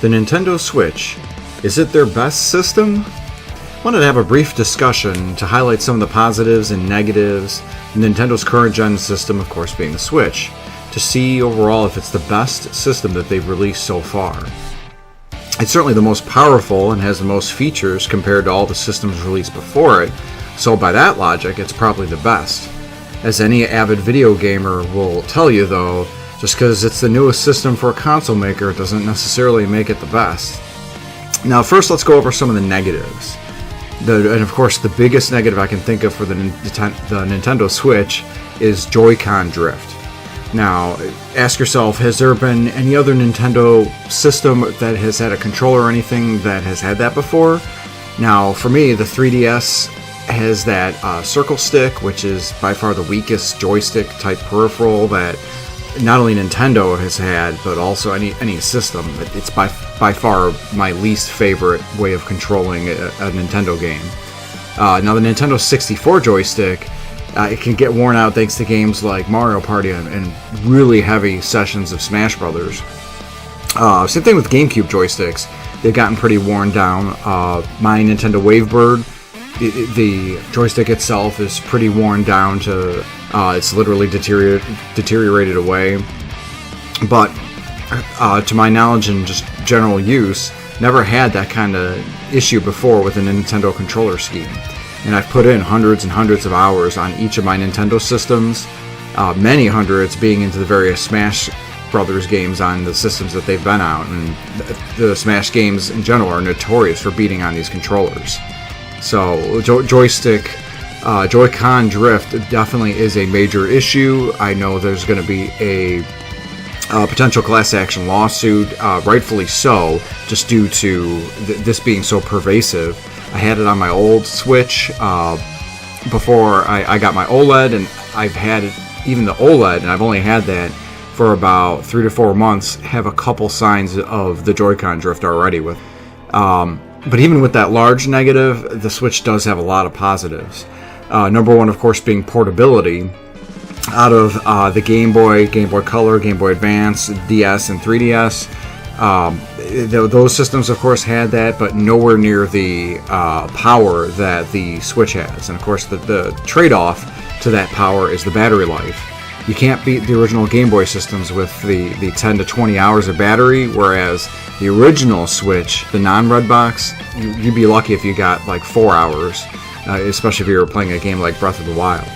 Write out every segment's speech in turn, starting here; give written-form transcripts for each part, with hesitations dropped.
The Nintendo Switch, is it their best system? I wanted to have a brief discussion to highlight some of the positives and negatives of Nintendo's current gen system, of course being the Switch, to see overall if it's the best system that they've released so far. It's certainly the most powerful and has the most features compared to all the systems released before it, so by that logic, it's probably the best. As any avid video gamer will tell you though, just because it's the newest system for a console maker doesn't necessarily make it the best. Now first let's go over some of the negatives. And of course the biggest negative I can think of for the Nintendo Switch is Joycon Drift. Now ask yourself, has there been any other Nintendo system that has had a controller or anything that has had that before? Now for me, the 3DS has that circle stick, which is by far the weakest joystick type peripheral that not only Nintendo has had, but also any system. It's by far my least favorite way of controlling a Nintendo game. Now the Nintendo 64 joystick, it can get worn out thanks to games like Mario Party and really heavy sessions of Smash Brothers. Same thing with GameCube joysticks. They've gotten pretty worn down. My Nintendo Wavebird, the joystick itself is pretty worn down to it's literally deteriorated away. But to my knowledge and just general use, never had that kind of issue before with a Nintendo controller scheme. And I've put in hundreds and hundreds of hours on each of my Nintendo systems, many hundreds being into the various Smash Brothers games on the systems that they've been out. And the Smash games in general are notorious for beating on these controllers. So Joycon Drift definitely is a major issue. I know there's going to be a potential class action lawsuit, rightfully so, just due to this being so pervasive. I had it on my old Switch before I got my OLED, and I've had it, even the OLED, and I've only had that for about 3 to 4 months, have a couple signs of the Joycon Drift already with. But even with that large negative, the Switch does have a lot of positives. Number one, of course, being portability. Out of the Game Boy, Game Boy Color, Game Boy Advance, DS, and 3DS, those systems, of course, had that, but nowhere near the power that the Switch has. And, of course, the trade-off to that power is the battery life. You can't beat the original Game Boy systems with the 10 to 20 hours of battery, whereas the original Switch, the non-red box, you'd be lucky if you got like 4 hours, especially if you were playing a game like Breath of the Wild.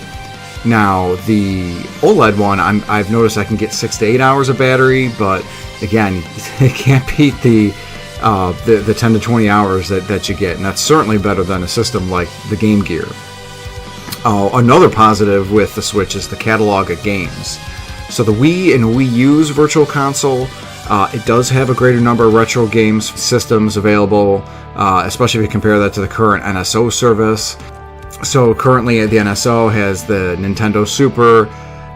Now, the OLED one, I've noticed I can get 6 to 8 hours of battery, but again, it can't beat the 10 to 20 hours that you get, and that's certainly better than a system like the Game Gear. Another positive with the Switch is the catalog of games. So the Wii and Wii U's Virtual Console, it does have a greater number of retro games systems available, especially if you compare that to the current NSO service. So currently the NSO has the Nintendo Super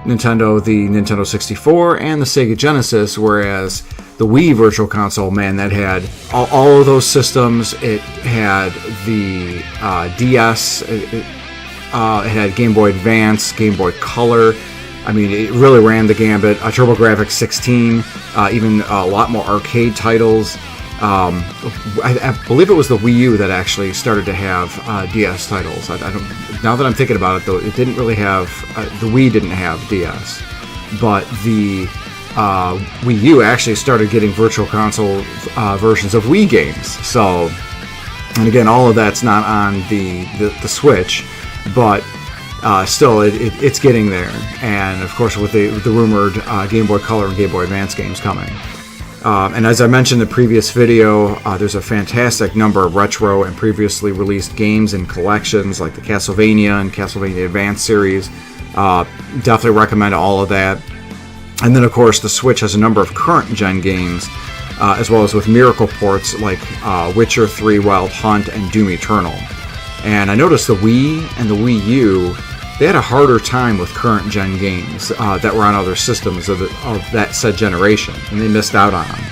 Nintendo, the Nintendo 64, and the Sega Genesis, whereas the Wii Virtual Console, man, that had all of those systems. It had the DS, it had Game Boy Advance, Game Boy Color. I mean, it really ran the gambit. TurboGrafx 16, even a lot more arcade titles. I believe it was the Wii U that actually started to have DS titles. I don't. Now that I'm thinking about it, though, it didn't really have. The Wii didn't have DS, but the Wii U actually started getting Virtual Console versions of Wii games. So, and again, all of that's not on the Switch, but still, it's getting there. And of course, with the rumored Game Boy Color and Game Boy Advance games coming. And as I mentioned in the previous video, there's a fantastic number of retro and previously released games and collections like the Castlevania and Castlevania Advance series. Definitely recommend all of that. And then, of course, the Switch has a number of current-gen games, as well as with miracle ports like Witcher 3 Wild Hunt and Doom Eternal. And I noticed the Wii and the Wii U, they had a harder time with current-gen games that were on other systems of that said generation, and they missed out on them.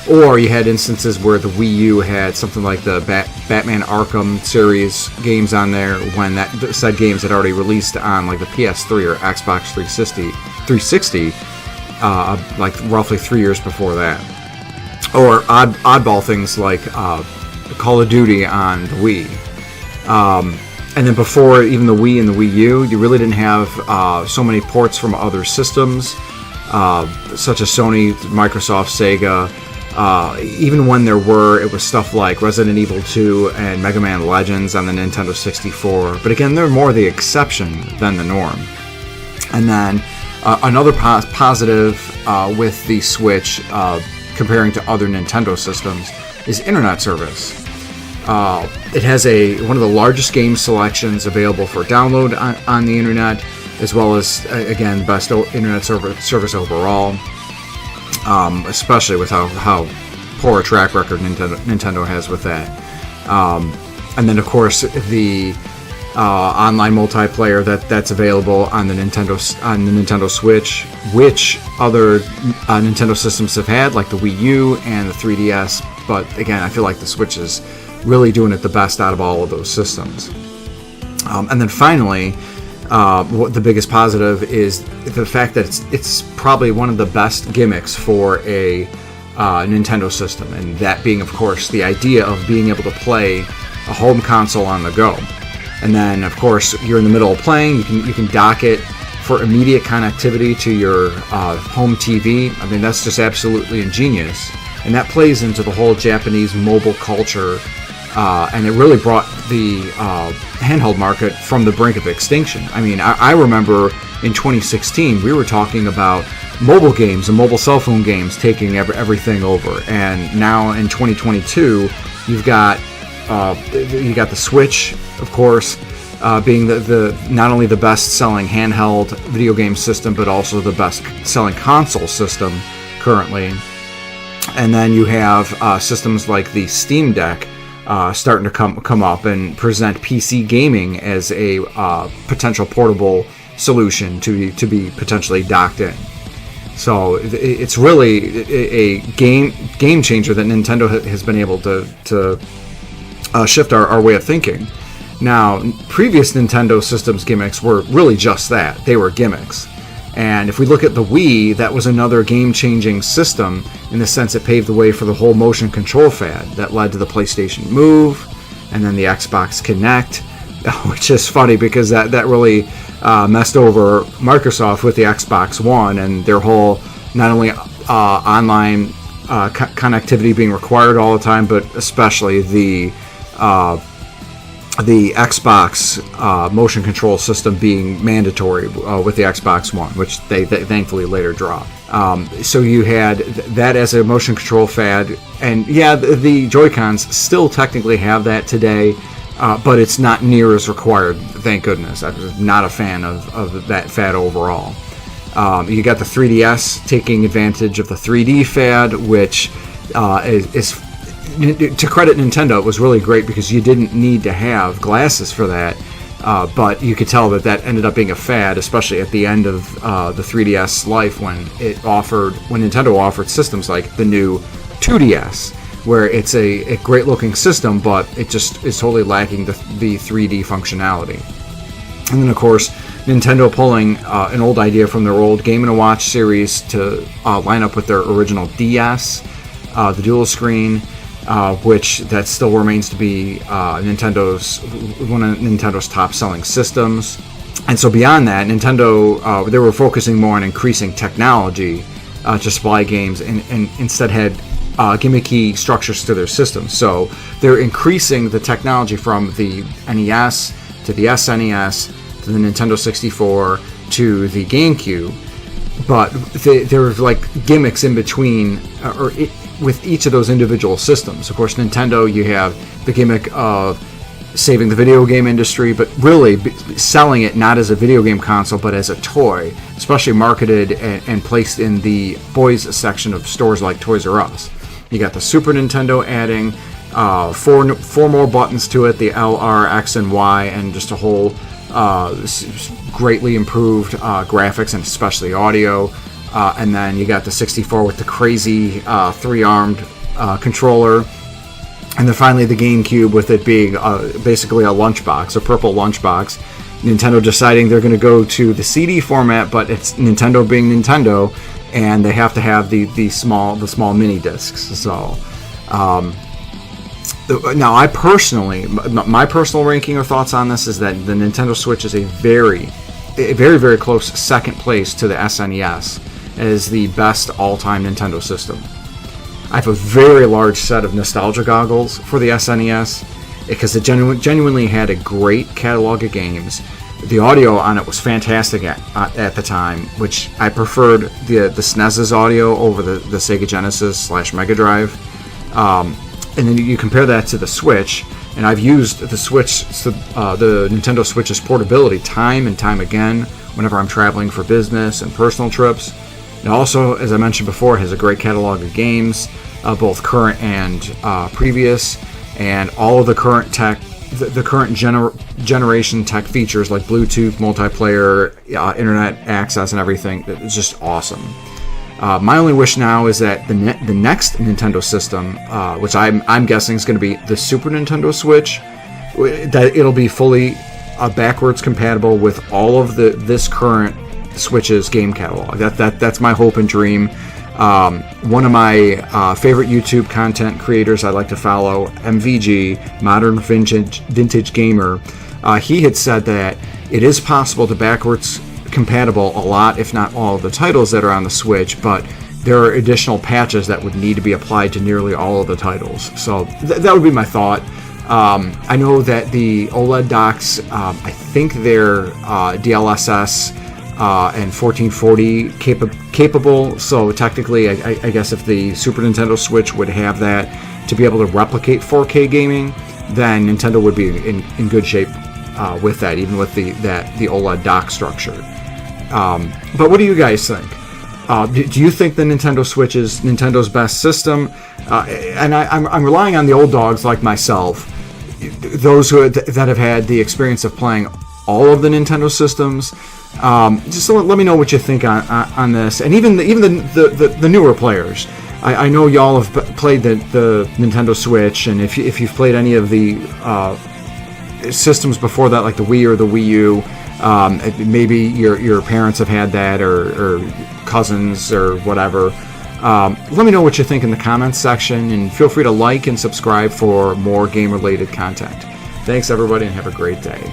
Or you had instances where the Wii U had something like the Batman Arkham series games on there when that said games had already released on like the PS3 or Xbox 360 like roughly 3 years before that. or oddball things like Call of Duty on the Wii. And then before even the Wii and the Wii U, you really didn't have so many ports from other systems, such as Sony, Microsoft, Sega. Even when there were, it was stuff like Resident Evil 2 and Mega Man Legends on the Nintendo 64. But again, they're more the exception than the norm. And then another positive with the Switch, comparing to other Nintendo systems, is internet service. It has one of the largest game selections available for download on the internet, as well as, again, best internet service overall, especially with how poor a track record Nintendo has with that. And then, of course, the online multiplayer that's available on the Nintendo Switch, which other Nintendo systems have had, like the Wii U and the 3DS. But again, I feel like the Switch is really doing it the best out of all of those systems. And then finally, what the biggest positive is the fact that it's probably one of the best gimmicks for a Nintendo system, and that being, of course, the idea of being able to play a home console on the go. And then, of course, you're in the middle of playing, you can dock it for immediate connectivity to your home TV. I mean, that's just absolutely ingenious. And that plays into the whole Japanese mobile culture, and it really brought the handheld market from the brink of extinction. I mean, I remember in 2016, we were talking about mobile games and mobile cell phone games taking everything over. And now in 2022, you've got the Switch, of course, being the not only the best-selling handheld video game system, but also the best-selling console system currently. And then you have systems like the Steam Deck starting to come up and present PC gaming as a potential portable solution to be potentially docked in. So it's really a game changer that Nintendo has been able to shift our way of thinking. Now, previous Nintendo systems gimmicks were really just that. They were gimmicks. And if we look at the Wii, that was another game-changing system in the sense it paved the way for the whole motion control fad that led to the PlayStation Move and then the Xbox Kinect, which is funny because that really messed over Microsoft with the Xbox One and their whole not only online connectivity being required all the time, but especially the Xbox motion control system being mandatory with the Xbox One, which they thankfully later dropped. So you had that as a motion control fad, and yeah, the Joy-Cons still technically have that today, but it's not near as required, thank goodness. I'm not a fan of that fad overall. You got the 3DS taking advantage of the 3D fad, which is to credit Nintendo, it was really great because you didn't need to have glasses for that, but you could tell that ended up being a fad, especially at the end of the 3DS life when Nintendo offered systems like the new 2DS, where it's a great looking system, but it just is totally lacking the 3D functionality. And then, of course, Nintendo pulling an old idea from their old Game & Watch series to line up with their original DS, the dual screen, which that still remains to be one of Nintendo's top-selling systems. And so beyond that, Nintendo, they were focusing more on increasing technology to supply games and instead had gimmicky structures to their system. So they're increasing the technology from the NES to the SNES to the Nintendo 64 to the GameCube, but there were like gimmicks in between, with each of those individual systems. Of course, Nintendo, you have the gimmick of saving the video game industry, but really selling it not as a video game console, but as a toy, especially marketed and placed in the boys section of stores like Toys R Us. You got the Super Nintendo adding four more buttons to it, the L, R, X, and Y, and just a whole greatly improved graphics and especially audio. And then you got the 64 with the crazy three-armed controller. And then finally the GameCube with it being basically a lunchbox, a purple lunchbox. Nintendo deciding they're going to go to the CD format, but it's Nintendo being Nintendo, and they have to have the small mini discs. So now I personally, my personal ranking or thoughts on this is that the Nintendo Switch is a very very close second place to the SNES as the best all-time Nintendo system. I have a very large set of nostalgia goggles for the SNES because it genuinely had a great catalog of games. The audio on it was fantastic at the time, which I preferred the SNES's audio over the Sega Genesis / Mega Drive. And then you compare that to the Switch, and I've used the Switch, the Nintendo Switch's portability time and time again whenever I'm traveling for business and personal trips. It also, as I mentioned before, has a great catalog of games, both current and previous, and all of the current tech, the current generation tech features like Bluetooth, multiplayer, internet access, and everything. It's just awesome. My only wish now is that the next Nintendo system, which I'm guessing is going to be the Super Nintendo Switch, that it'll be fully backwards compatible with all of this current Switch's game catalog. That's my hope and dream. One of my favorite YouTube content creators I like to follow, MVG, Modern Vintage Gamer, he had said that it is possible to backwards compatible a lot, if not all, of the titles that are on the Switch, but there are additional patches that would need to be applied to nearly all of the titles. So that would be my thought. I know that the OLED docks, I think they're DLSS and 1440 capable, so technically I guess if the Super Nintendo Switch would have that to be able to replicate 4K gaming, then Nintendo would be in good shape with that, even with the OLED dock structure. But what do you guys think? Do you think the Nintendo Switch is Nintendo's best system? And I'm relying on the old dogs like myself, those that have had the experience of playing all of the Nintendo systems. Just let me know what you think on this, and even the newer players. I know y'all have played the Nintendo Switch, and if you've played any of the systems before that, like the Wii or the Wii U, maybe your parents have had that, or cousins or whatever. Let me know what you think in the comments section, and feel free to like and subscribe for more game-related content. Thanks, everybody, and have a great day.